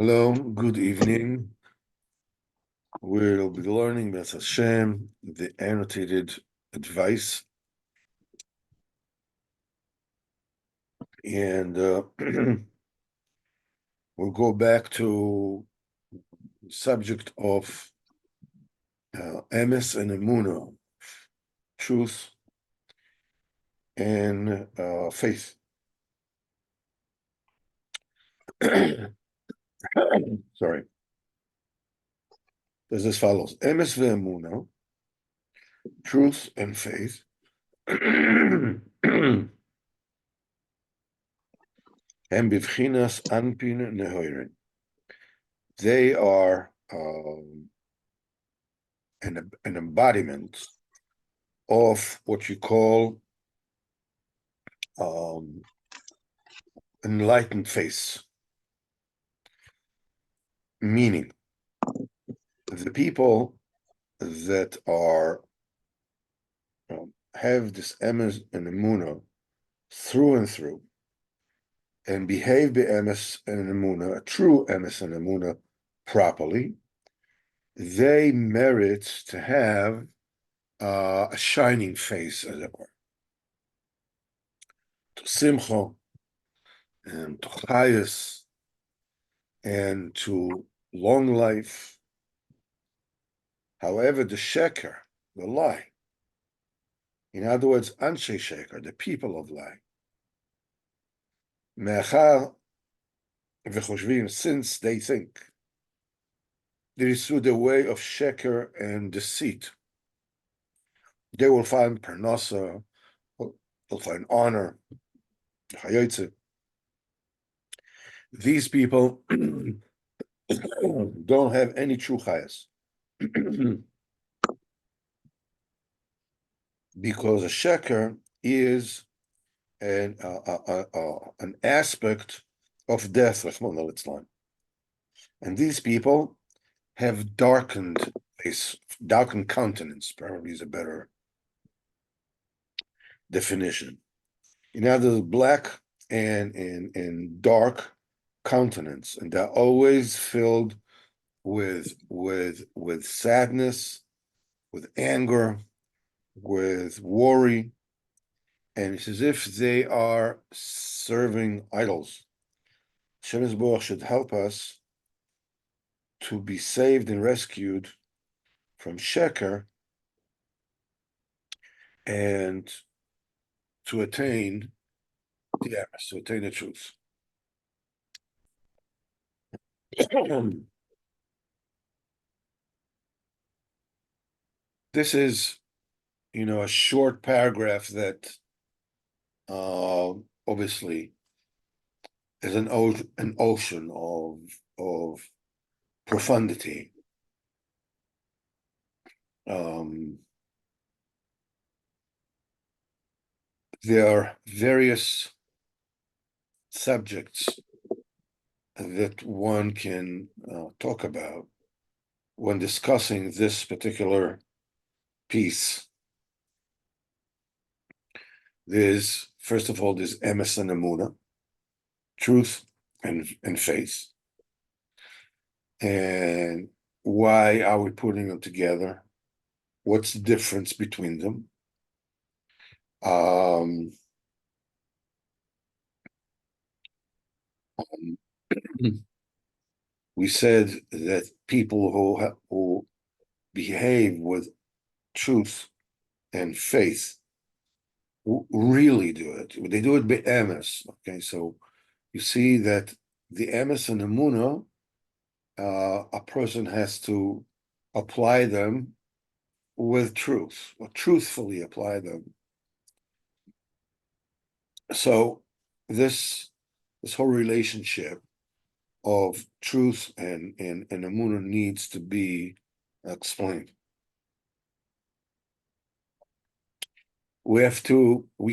Hello, good evening. We'll be learning B'ez Hashem, the Annotated Advice. And we'll go back to the subject of emes and emunah, truth and faith. Sorry. As this follows: emes ve'emunah, truth and faith. Hem bivchinas anpin nehoirin. They are an embodiment of what you call enlightened face. Meaning, the people that are have this emes and emunah through and through, and behave by emes and emunah, a true emes and emunah, properly, they merit to have a shining face, as it were, to simcha and to chayas and to long life. However, the sheker, the lie, in other words, anshe sheker, the people of lie, me'achar v'choshvim, since they think it is through the way of sheker and deceit, they will find parnasa, they'll find honor, chayotze. These people don't have any true chayas. Because a sheker is an aspect of death, and these people have darkened face, darkened countenance, probably is a better definition. In other words, black and dark countenance, and they're always filled with sadness, with anger, with worry, and it's as if they are serving idols. Hashem Yisborach should help us to be saved and rescued from sheker and to attain the emes, to attain the truth. This is, a short paragraph that obviously is an ocean of profundity. There are various subjects that one can talk about when discussing this particular piece. There's, first of all, there's emes and emunah, truth and faith. And why are we putting them together? What's the difference between them? We said that people who behave with truth and faith really do it. They do it by emes. Okay, so you see that the emes and emunah, a person has to apply them with truth, or truthfully apply them. So this whole relationship of truth and emunah needs to be explained. We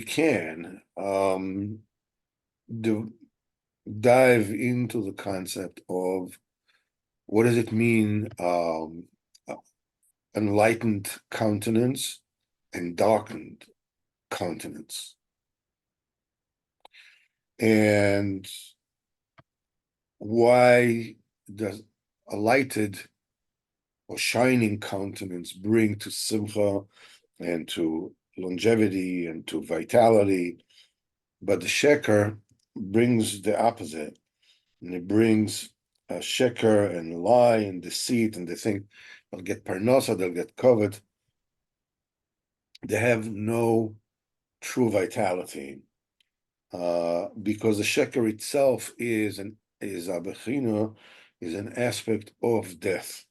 can dive into the concept of what does it mean, enlightened countenance and darkened countenance. And why does a lighted or shining countenance bring to simcha and to longevity and to vitality? But the sheker brings the opposite, and it brings a sheker and lie and deceit, and they think they'll get parnasa, they'll get covet. They have no true vitality, because the sheker itself is a bechina, is an aspect of death.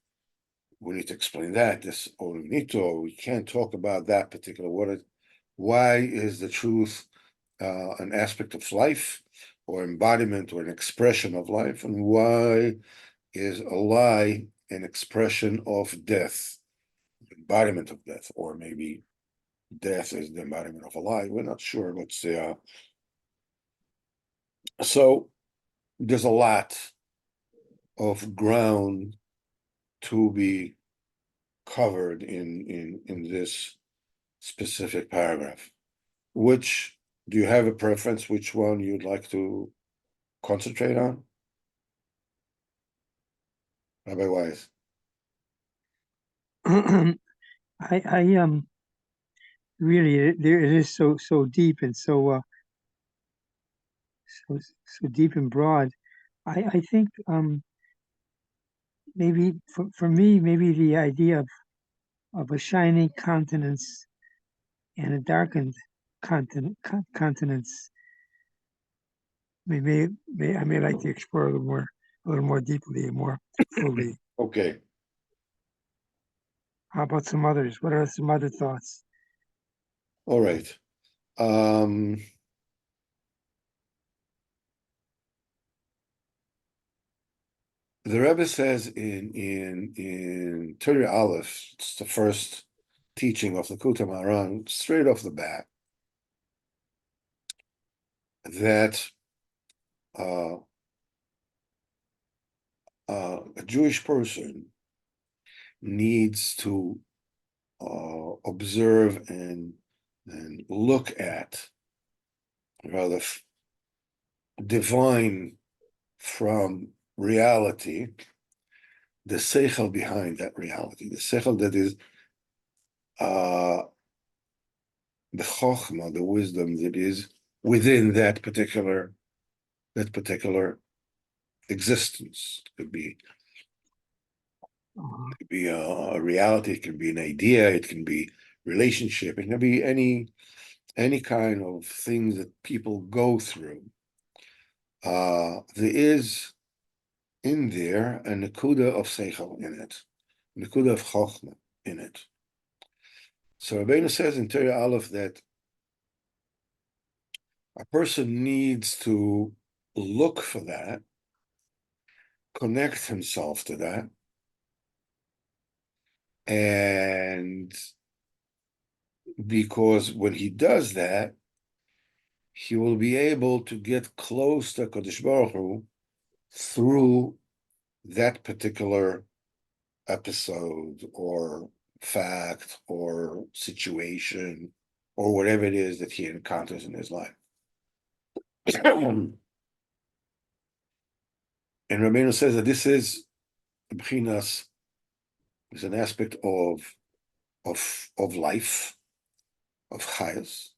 We need to explain that. This, or we need to, or we can't talk about that particular word. Why is the truth an aspect of life, or embodiment, or an expression of life, and why is a lie an expression of death, embodiment of death, or maybe death is the embodiment of a lie? We're not sure. Let's say. So there's a lot of ground to be covered in this specific paragraph. Which, do you have a preference? Which one you'd like to concentrate on? Rabbi Wise. I really, there it is so deep and so deep and broad. I think maybe for me, maybe the idea of a shining countenance and a darkened countenance I may like to explore a little more deeply and more fully. Okay. How about some others? What are some other thoughts? All right. The Rebbe says in Torah Aleph, it's the first teaching of the Kutam Aran, straight off the bat, that uh, a Jewish person needs to observe and look at, rather, divine from reality, the seichel behind that reality, the seichel that is the chokhmah, the wisdom that is within that particular existence. It could be a reality, it can be an idea, it can be relationship, it can be any kind of things that people go through. There is in there a nekuda of seichel in it, a nekuda of chokhmah in it. So Rabbeinu says in Torah Aleph that a person needs to look for that, connect himself to that, and because when he does that, he will be able to get close to Kodesh Baruch Hu through that particular episode or fact or situation or whatever it is that he encounters in his life. And Rabbeinu says that this is b'chinas, is an aspect of life, of chayas.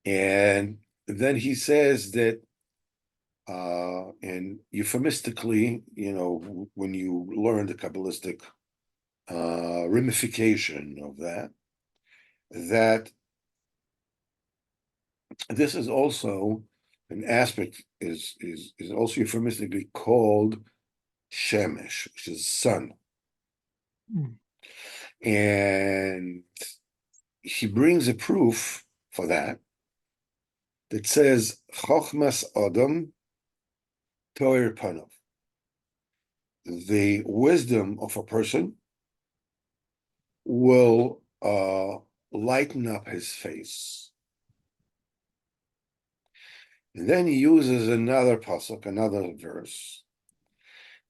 And then he says that, and euphemistically, when you learn the Kabbalistic ramification of that, that this is also an aspect, is also euphemistically called shemesh, which is sun. Mm. And he brings a proof for that says chochmas adam toir panov, the wisdom of a person will lighten up his face. And then he uses another pasuk, another verse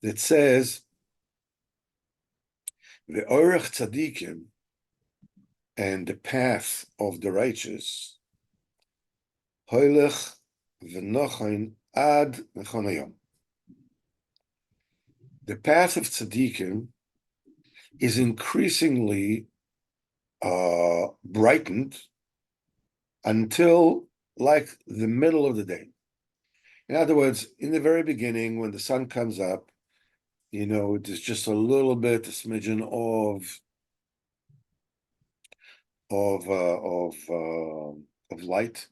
that says the orech tzadikim, and the path of the righteous, hoilech v'nochain ad nechonayom. the path of tzaddikim is increasingly brightened until like the middle of the day. In other words, in the very beginning, when the sun comes up, it is just a little bit, a smidgen of light.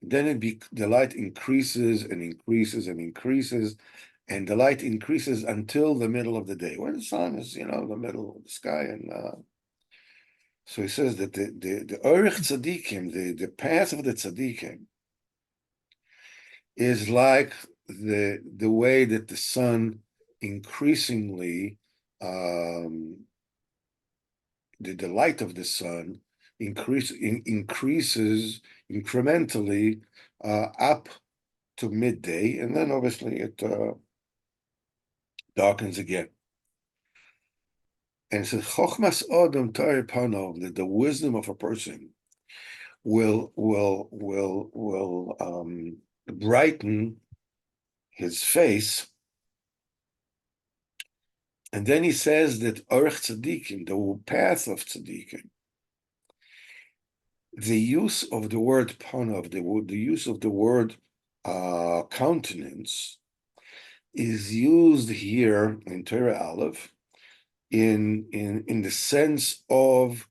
Then the light increases and increases and increases, and the light increases until the middle of the day, when the sun is, the middle of the sky. And so he says that the Orich Tzadikim, the path of the Tzadikim, is like the way that the sun increasingly, the light of the sun increases incrementally up to midday, and then obviously it darkens again. And it says, "Chochmas Odom Torah Panov," that the wisdom of a person will brighten his face. And then he says that Orech Tzadikim, the path of Tzadikim, the use of the word Panov, the use of the word countenance, is used here in Torah Aleph in the sense of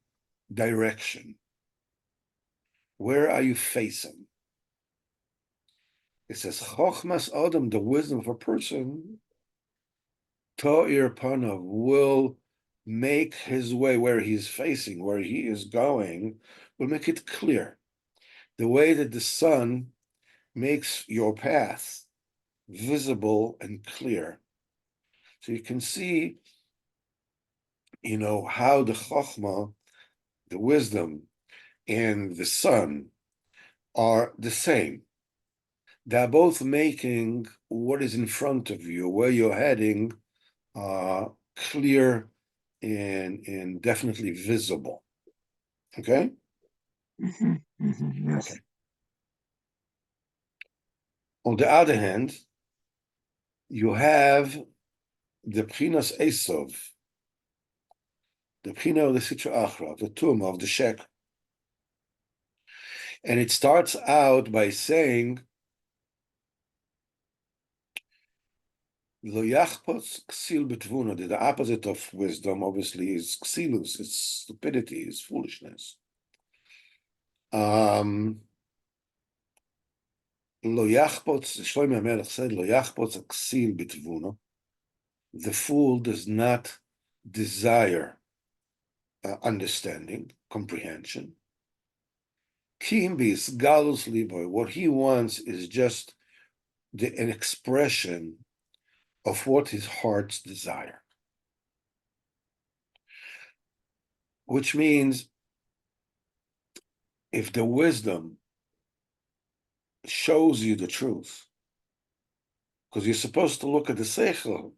direction. Where are you facing? It says, Chochmas Adam, the wisdom of a person, Ta'ir Panav, will make his way where he's facing, where he is going, will make it clear. The way that the sun makes your path visible and clear. So you can see, how the Chochmah, the wisdom, and the sun are the same. They're both making what is in front of you, where you're heading, clear and definitely visible. Okay? Yes. Okay. On the other hand, you have the Pchinas Esov, the Pchina of the Sitra Achra, the Tum of the Shek. And it starts out by saying, Lo yachpos ksil betvuna, the opposite of wisdom, obviously, is ksilus, it's stupidity, is foolishness. Lo yachpos, Shlomo HaMelech said, Lo yachpos ksil betvuna. The fool does not desire understanding, comprehension. Kim bis galus liboy. What he wants is just an expression of what his heart's desire. Which means if the wisdom shows you the truth, because you're supposed to look at the seichel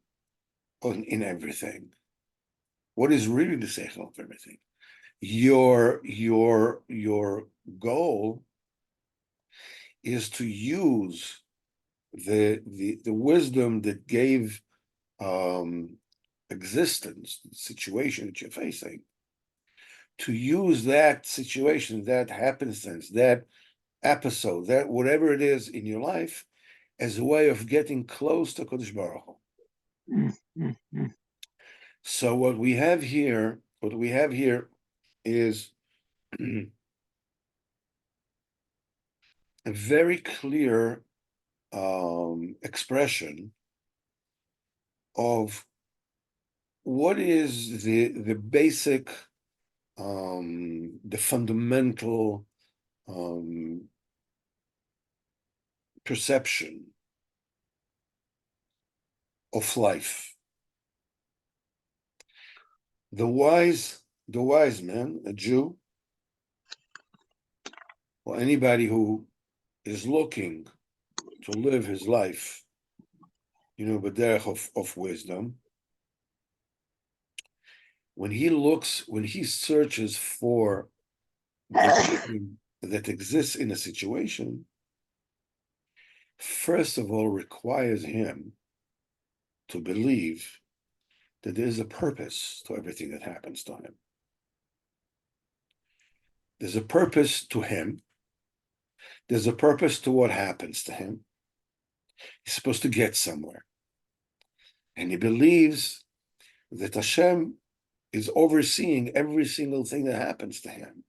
in everything. What is really the seichel of everything? Your goal is to use the wisdom that gave existence, the situation that you're facing, to use that situation, that happenstance, that episode, that whatever it is in your life, as a way of getting close to Kodesh Baruch Hu. So what we have here is a very clear expression of what is the basic, the fundamental perception of life. The wise man, a Jew, or anybody who is looking to live his life, b'derech of wisdom, when he searches for the wisdom that exists in a situation, first of all requires him to believe that there is a purpose to everything that happens to him. There's a purpose to him. There's a purpose to what happens to him. He's supposed to get somewhere. And he believes that Hashem is overseeing every single thing that happens to him.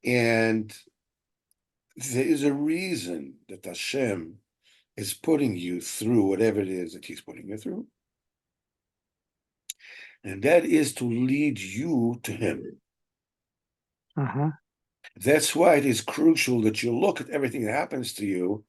And there is a reason that Hashem is putting you through whatever it is that he's putting you through. And that is to lead you to him. Uh-huh. That's why it is crucial that you look at everything that happens to you,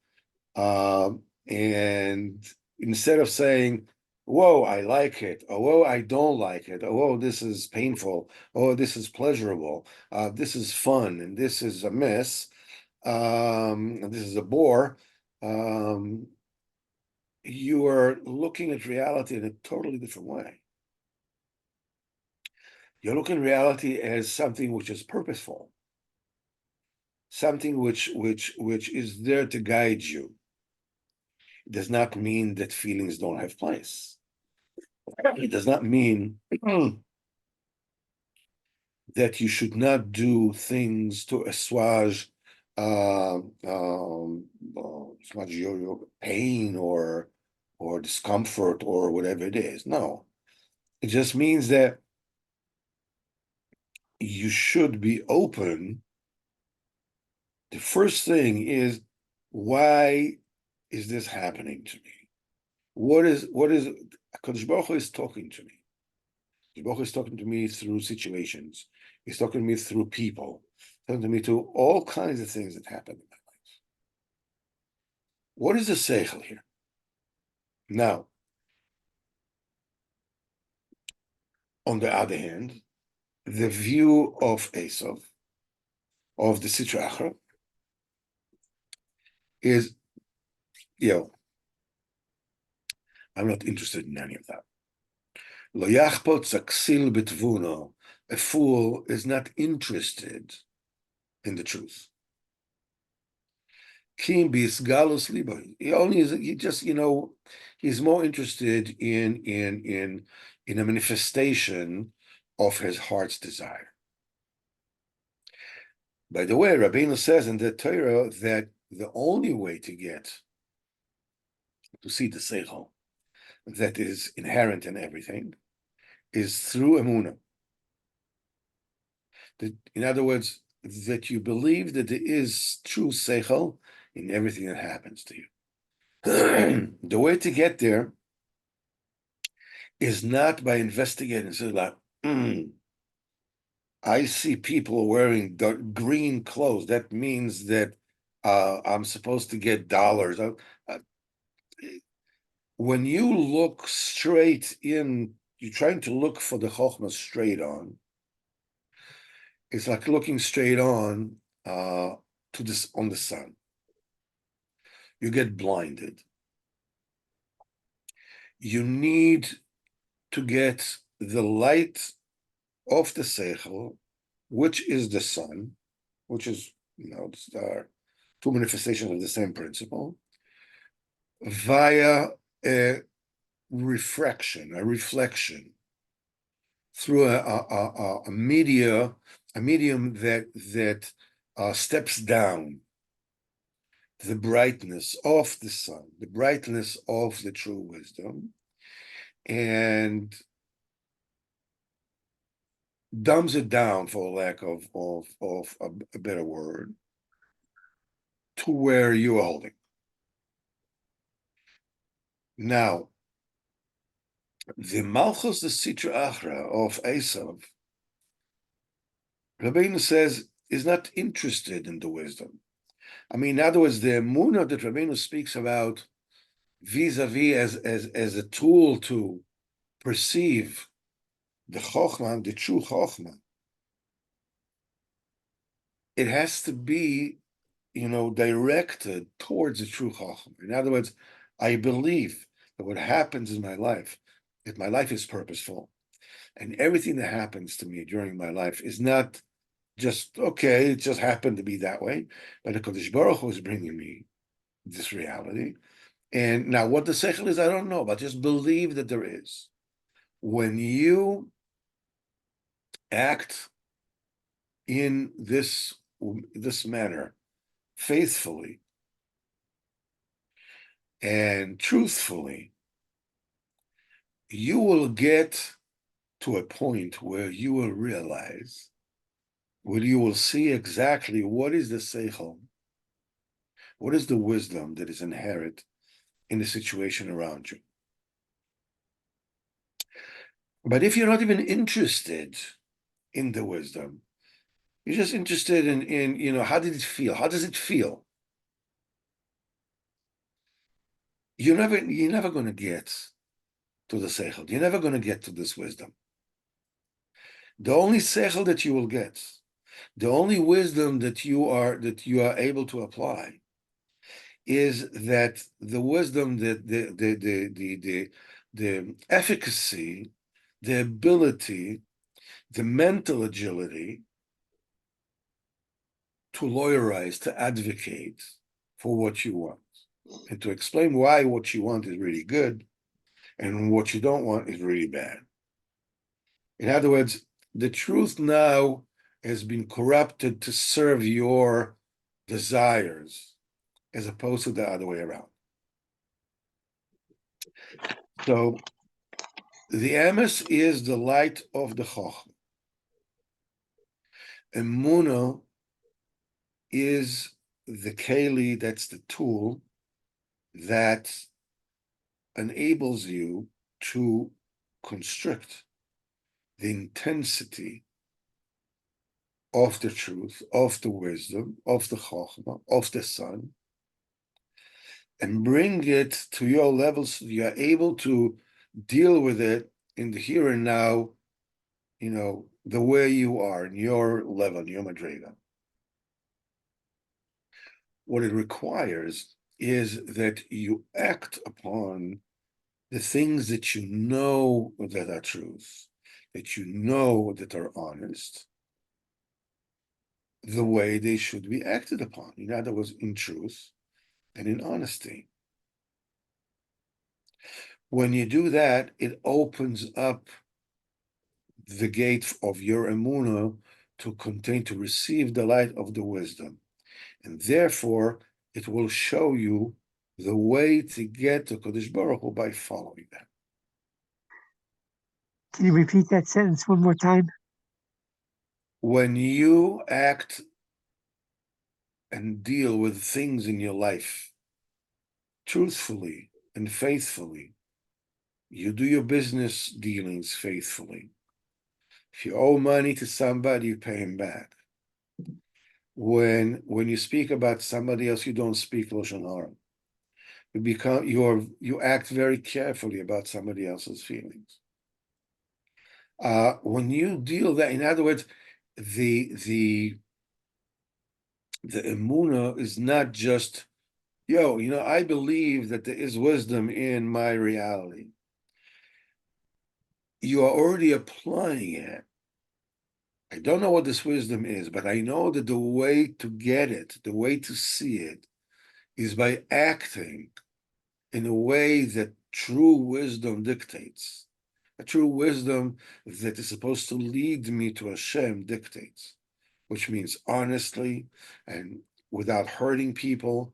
and instead of saying, whoa, I like it, or whoa, I don't like it, or whoa, this is painful, oh, this is pleasurable, this is fun, and this is a mess, and this is a bore, you are looking at reality in a totally different way. You're looking at reality as something which is purposeful, something which is there to guide you. It does not mean that feelings don't have place. It does not mean that you should not do things to assuage assuage your pain or discomfort or whatever it is. No, it just means that you should be open. The first thing is, why is this happening to me? What is HaKadosh Baruch Hu is talking to me? HaKadosh Baruch Hu is talking to me through situations. He's talking to me through people. Talking to me through all kinds of things that happen in my life. What is the seichel here? Now, on the other hand, the view of Esav, of the Sitra Achra, is, I'm not interested in any of that. Lo yachpot zaksil betvuno. A fool is not interested in the truth. Kim bisgalus libo. He's more interested in a manifestation of his heart's desire. By the way, Rabbeinu says in the Torah that the only way to see the seichel that is inherent in everything is through emunah. In other words, that you believe that there is true seichel in everything that happens to you. The way to get there is not by investigating. So like, I see people wearing green clothes. That means that I'm supposed to get dollars. When you look straight in, you're trying to look for the chokhmah straight on. It's like looking straight on on the sun. You get blinded. You need to get the light of the seichel, which is the sun, which is, there are two manifestations of the same principle, via a refraction, a reflection, through a medium that steps down the brightness of the sun, the brightness of the true wisdom, and dumbs it down, for lack of a better word, to where you are holding. Now, the Malchus, the Sitra Achra of Esav, Rabbeinu says, is not interested in the wisdom. I mean, in other words, the emunah that Rabbeinu speaks about vis-a-vis as a tool to perceive the chokhmah, the true chokhmah, it has to be, directed towards the true chokhmah. In other words, I believe that what happens in my life, that my life is purposeful, and everything that happens to me during my life is not just, okay, it just happened to be that way, but the Kodesh Baruch Hu is bringing me this reality. And now what the seichel is, I don't know, but just believe that there is. When you act in this manner, faithfully and truthfully, you will get to a point where you will realize, where you will see exactly what is the seichel, what is the wisdom that is inherent in the situation around you. But if you're not even interested in the wisdom, you're just interested in how did it feel? How does it feel? You're never going to get to the seichel. You're never going to get to this wisdom. The only seichel that you will get, the only wisdom that you are able to apply, is that the wisdom, the efficacy, the ability, the mental agility to lawyerize, to advocate for what you want, and to explain why what you want is really good and what you don't want is really bad. In other words, the truth now has been corrupted to serve your desires as opposed to the other way around. So the emes is the light of the chochmah. Emunah is the keli, that's the tool that enables you to constrict the intensity of the truth, of the wisdom, of the chochmah, of the sun, and bring it to your level so you're able to deal with it in the here and now, the way you are, in your level, in your madrega. What it requires is that you act upon the things that you know that are truth, that you know that are honest, the way they should be acted upon. In other words, in truth and in honesty. When you do that, it opens up the gate of your emunah to receive the light of the wisdom. And therefore, it will show you the way to get to Kodesh Baruch Hu by following that. Can you repeat that sentence one more time? When you act and deal with things in your life truthfully and faithfully, you do your business dealings faithfully. If you owe money to somebody, you pay him back. When you speak about somebody else, you don't speak lashon hara. You act very carefully about somebody else's feelings. When you deal that, in other words, the emunah is not just, I believe that there is wisdom in my reality. You are already applying it. I don't know what this wisdom is, but I know that the way to get it, the way to see it, is by acting in a way that true wisdom dictates. A true wisdom that is supposed to lead me to Hashem dictates, which means honestly and without hurting people,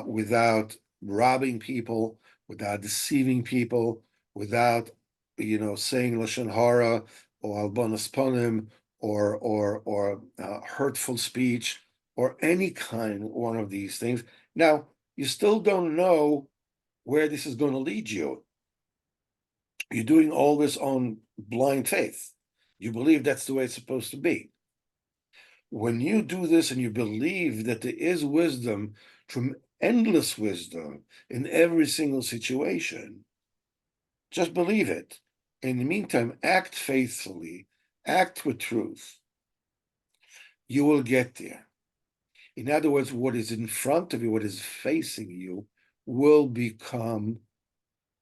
without robbing people, without deceiving people, without saying lashon hara or albanas panim or hurtful speech or any kind one of these things. Now you still don't know where this is going to lead you. You're doing all this on blind faith. You believe that's the way it's supposed to be. When you do this and you believe that there is wisdom, from endless wisdom in every single situation, just believe it. In the meantime, act faithfully, act with truth. You will get there. In other words, what is in front of you, what is facing you, will become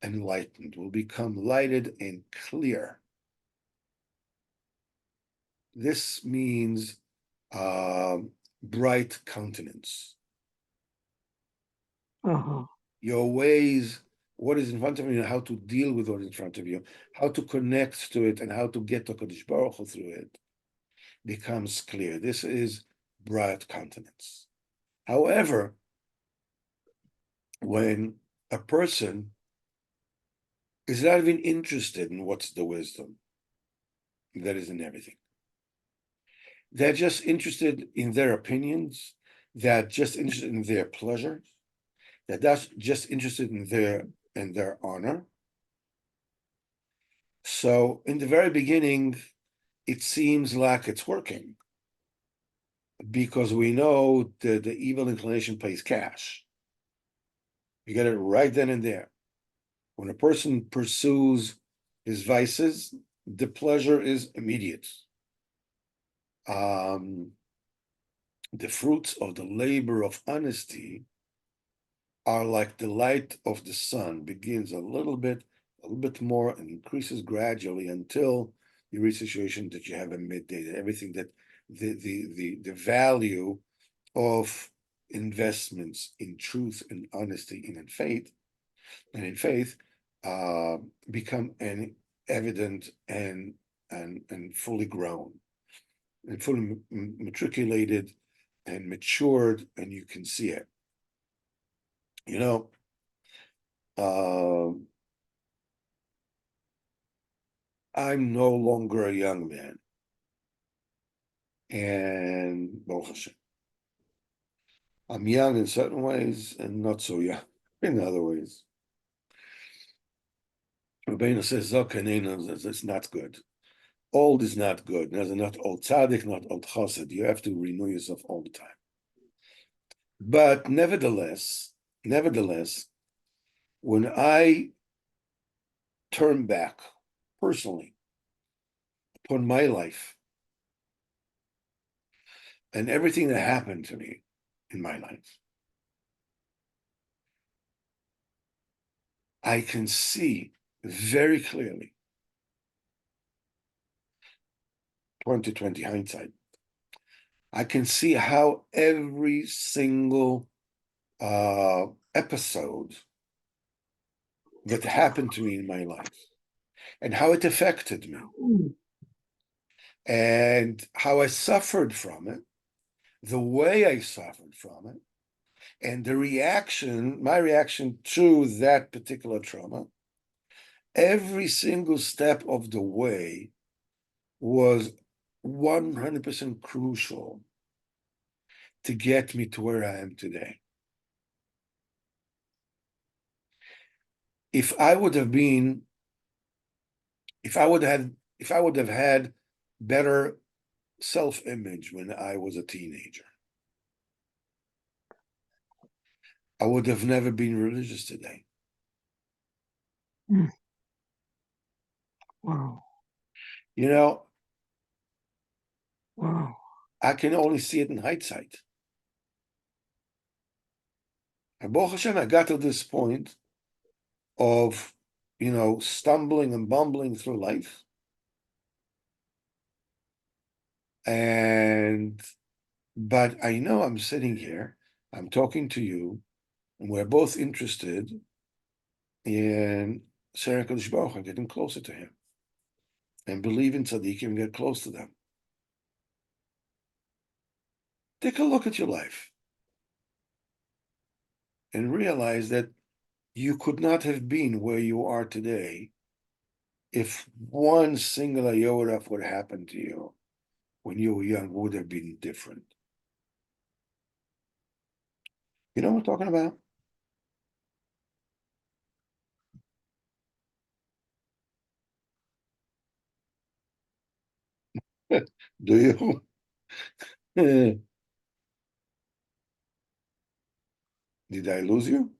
enlightened, will become lighted and clear. This means bright countenance. Uh-huh. Your ways what is in front of you and how to deal with what is in front of you, how to connect to it and how to get to Kadosh Baruch Hu through it becomes clear. This is bright countenance. However, when a person is not even interested in what's the wisdom that is in everything, they're just interested in their opinions, they're just interested in their pleasure, they're just interested in their honor. So in the very beginning, it seems like it's working because we know that the evil inclination pays cash. You get it right then and there. When a person pursues his vices, the pleasure is immediate. The fruits of the labor of honesty are like the light of the sun, begins a little bit more, and increases gradually until you reach a situation that you have a midday, that everything that the value of investments in truth and honesty and in faith become evident and fully grown and fully matriculated and matured, and you can see it. You know, I'm no longer a young man, and Baruch Hashem, I'm young in certain ways and not so young in other ways. Rabbeinu says, "Zokanenu, that's not good. Old is not good. There's not old tzaddik, not old chassid. You have to renew yourself all the time." But nevertheless, when I turn back personally upon my life and everything that happened to me in my life, I can see very clearly, 2020 hindsight, I can see how every single episode that happened to me in my life and how it affected me and how I suffered from it, the way I suffered from it, and my reaction to that particular trauma, every single step of the way was 100% crucial to get me to where I am today. If I would have had better self-image when I was a teenager, I would have never been religious today. Wow. You know, Wow. I can only see it in hindsight. And Baruch Hashem, I got to this point of, stumbling and bumbling through life. But I know I'm sitting here, I'm talking to you, and we're both interested in Sarah Kadosh Baruch Hu, getting closer to him, and believe in tzaddikim and get close to them. Take a look at your life and realize that you could not have been where you are today if one single iota of what happened to you when you were young would have been different. You know what I'm talking about? Do you? Did I lose you?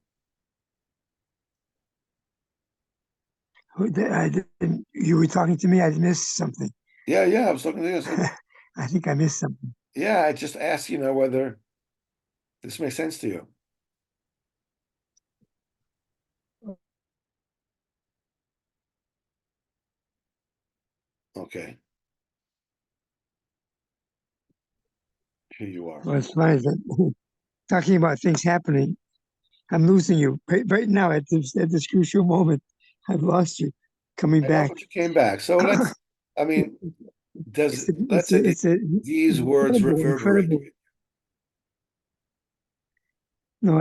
I didn't, you were talking to me. I missed something. Yeah, I was talking to you. I said, I think I missed something. yeah, I just asked, whether this makes sense to you. Okay, here you are. Well, it's funny that talking about things happening. I'm losing you right now at this crucial moment. I've lost you. Coming I know, back. but you came back. So I mean, let's say that It's a these words incredible, reverberate. incredible. No,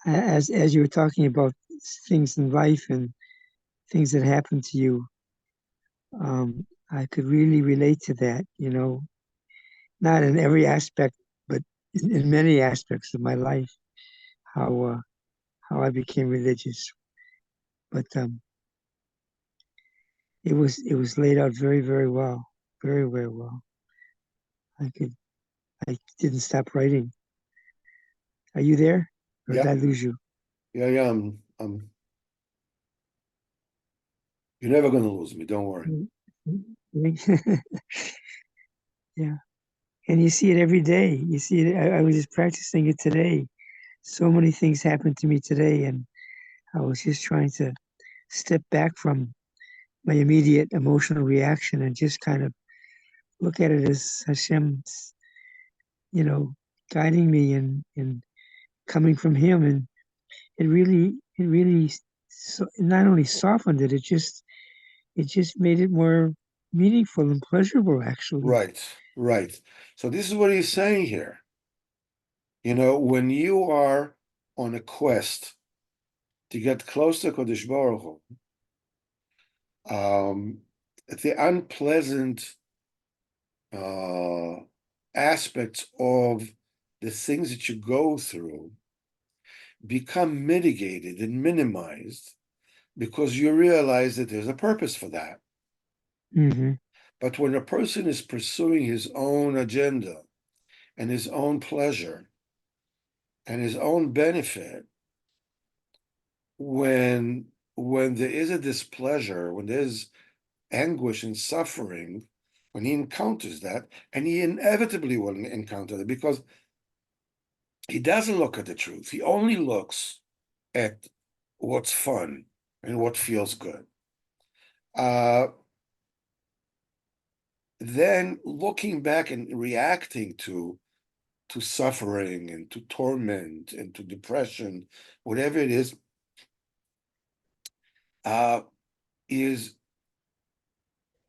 as you were talking about things in life and things that happen to you, I could really relate to that. Not in every aspect, but in many aspects of my life, how uh, how I became religious. But it was laid out very, very well, very, very well. I could I didn't stop writing. Are you there, or did Yeah, I lose you? yeah, yeah. You're never going to lose me. Don't worry. Yeah, and you see it every day. You see it. I was just practicing it today. So many things happened to me today, and I was just trying to step back from my immediate emotional reaction and just kind of look at it as Hashem, you know, guiding me and coming from Him, and it really not only softened it, it just made it more meaningful and pleasurable, actually. Right, right. So this is what he's saying here. When you are on a quest to get close to Kodesh Baruch Hu, the unpleasant uh, aspects of the things that you go through become mitigated and minimized because you realize that there's a purpose for that. Hmm. But when a person is pursuing his own agenda and his own pleasure and his own benefit, when when there is a displeasure, when there's anguish and suffering, when he encounters that, and he inevitably will encounter it because he doesn't look at the truth. He only looks at what's fun and what feels good. Uh, then looking back and reacting to suffering and to torment and to depression, whatever it uh, is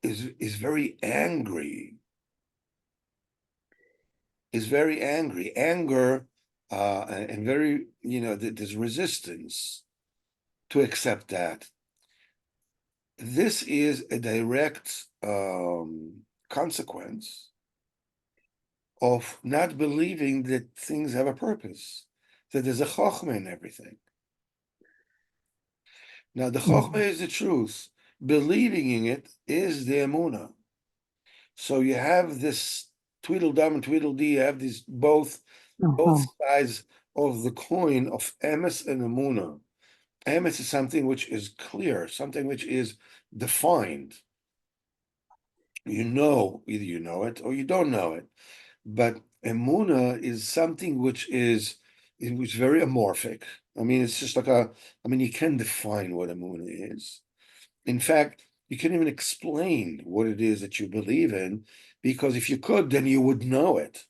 is very angry. Is very angry. Anger and very there's resistance to accept that. This is a direct consequence of not believing that things have a purpose, that there's a chokhmah in everything. Now, the chokhmah is the truth. Believing in it is the emunah. So you have this tweedledum and tweedledee. You have these both Uh-huh. sides of the coin of emes and emunah. Emes is something which is clear, something which is defined. Either you know it or you don't know it. But emuna is something which is very amorphic. I mean, it's just you can define what emuna is. In fact, you can't even explain what it is that you believe in, because if you could, then you would know it.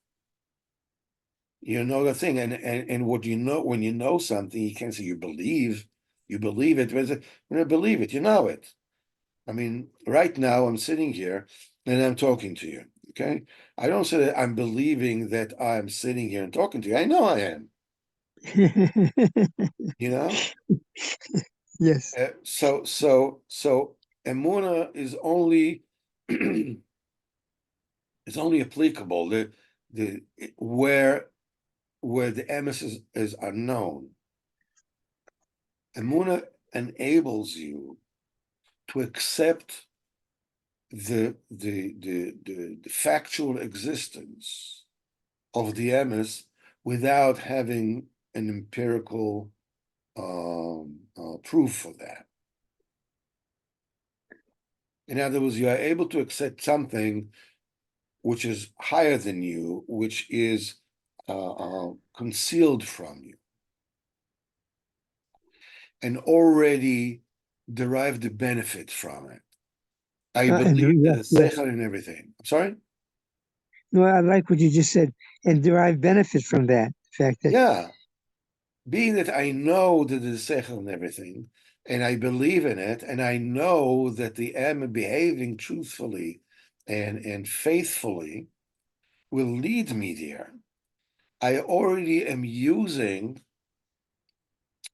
You know the thing, and what you know when you know something, you can't say you believe it. When I believe it, you know it. I mean, right now I'm sitting here and I'm talking to you. Okay. I don't say that I'm believing that I'm sitting here and talking to you. I know I am, you know? Yes. So Emuna is only is only applicable the where the emes is unknown. Emuna enables you to accept the factual existence of the emes without having an empirical proof for that. In other words, you are able to accept something which is higher than you, which is concealed from you, and already derive the benefit from it. I And believe that yes, the yes. seichel and everything. I'm sorry? No, I like what you just said, and derive benefit from that. fact that Yeah, being that I know that it's seichel and everything, and I believe in it, and I know that the am behaving truthfully and faithfully will lead me there. I already am using,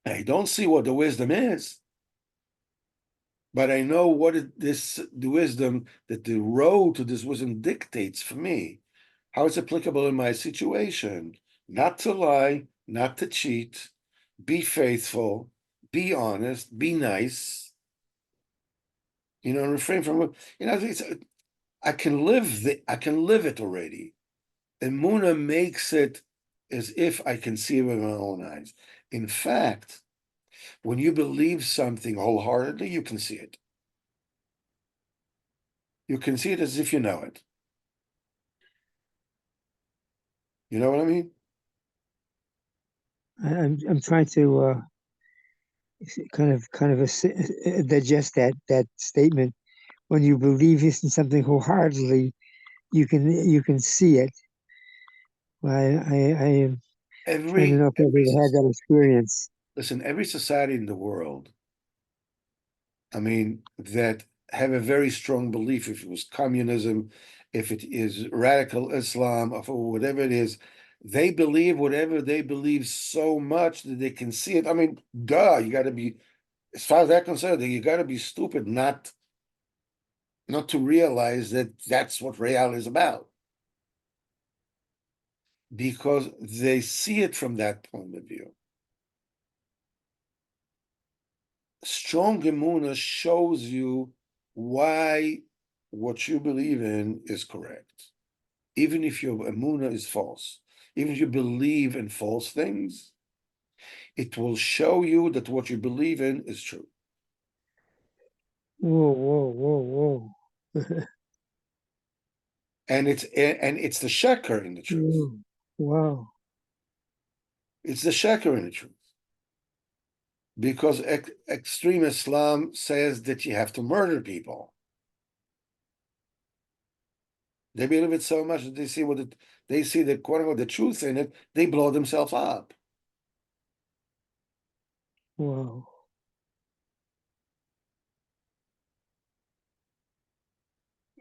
I don't see what the wisdom is, but I know what the wisdom, that the road to this wisdom dictates for me, how it's applicable in my situation, not to lie, not to cheat, be faithful, be honest, be nice, refrain from, I can live it already. And Muna makes it as if I can see it with my own eyes. In fact, when you believe something wholeheartedly, you can see it. You can see it as if you know it. You know what I mean? I'm trying to digest that statement. When you believe in something wholeheartedly, you can see it. I am trying to Every know if I've every ever had that experience. listen, every society in the world, I mean, that have a very strong belief, if it was communism, if it is radical Islam, or whatever it is, they believe whatever they believe so much that they can see it. I mean, duh, you got to be, as far as they're concerned, you got to be stupid not to realize that that's what reality is about, because they see it from that point of view. Strong emuna shows you why what you believe in is correct, even if your emuna is false. Even if you believe in false things, it will show you that what you believe in is true. Whoa, whoa, whoa, whoa. And it's the sheker in the truth. Whoa. Wow. It's the sheker in the truth. Because extreme Islam says that you have to murder people. They believe it so much that they see the quote unquote the truth in it, they blow themselves up. Wow.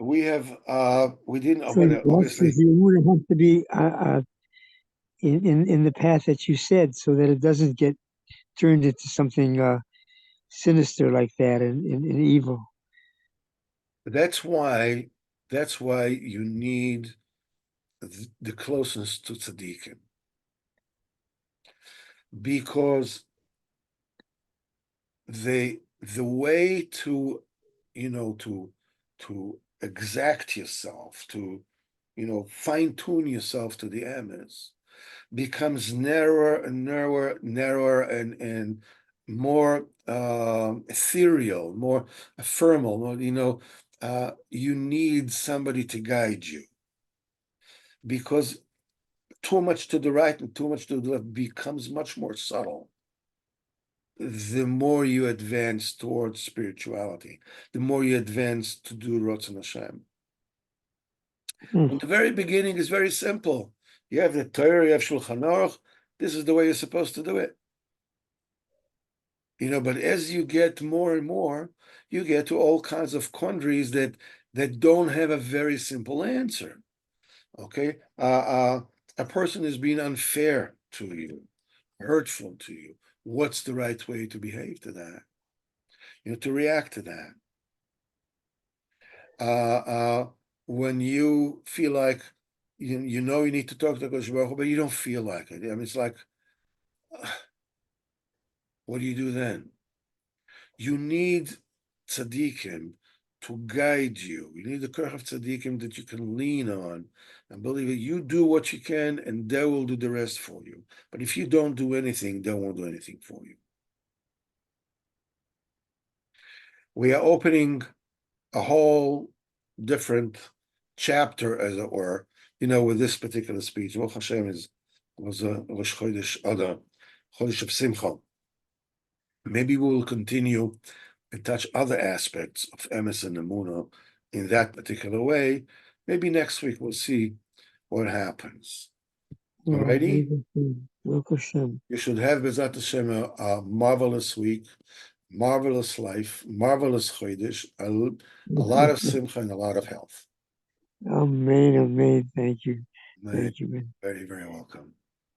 We didn't So in essence, obviously. you want to have to be in the path that you said, so that it doesn't get turned into something sinister like that and evil. That's why you need the closeness to tzaddikim, because the way to to exact yourself, to fine tune yourself to the emes, becomes narrower and narrower and more ethereal, more ephemeral. More, you need somebody to guide you, because too much to the right and too much to the left becomes much more subtle. The more you advance towards spirituality, the more you advance to do Ratzon Hashem. Hmm. In the very beginning is very simple. You have the Torah, you have Shulchan Aruch. This is the way you're supposed to do it. But as you get more and more, you get to all kinds of quandaries that don't have a very simple answer. Okay, a person is being unfair to you, hurtful to you. What's the right way to behave to that? To react to that. When you feel like you need to talk to Kosh Baruch Hu, but you don't feel like it. I mean, it's like, what do you do then? You need tzaddikim to guide you. You need the kurach of tzaddikim that you can lean on and believe it. You do what you can, and they will do the rest for you. But if you don't do anything, they won't do anything for you. We are opening a whole different chapter, as it were, with this particular speech. Baruch Hashem was a Rosh Chodesh Adar, Chodesh of Simcha. Maybe we will continue and touch other aspects of Emes and Emunah in that particular way. Maybe next week we'll see what happens. Alrighty? Baruch Hashem. You should have Bezat Hashem a marvelous week, marvelous life, marvelous Chodesh, a lot of simcha and a lot of health. Amen, amen. Thank you. Very, Thank you, man. very welcome.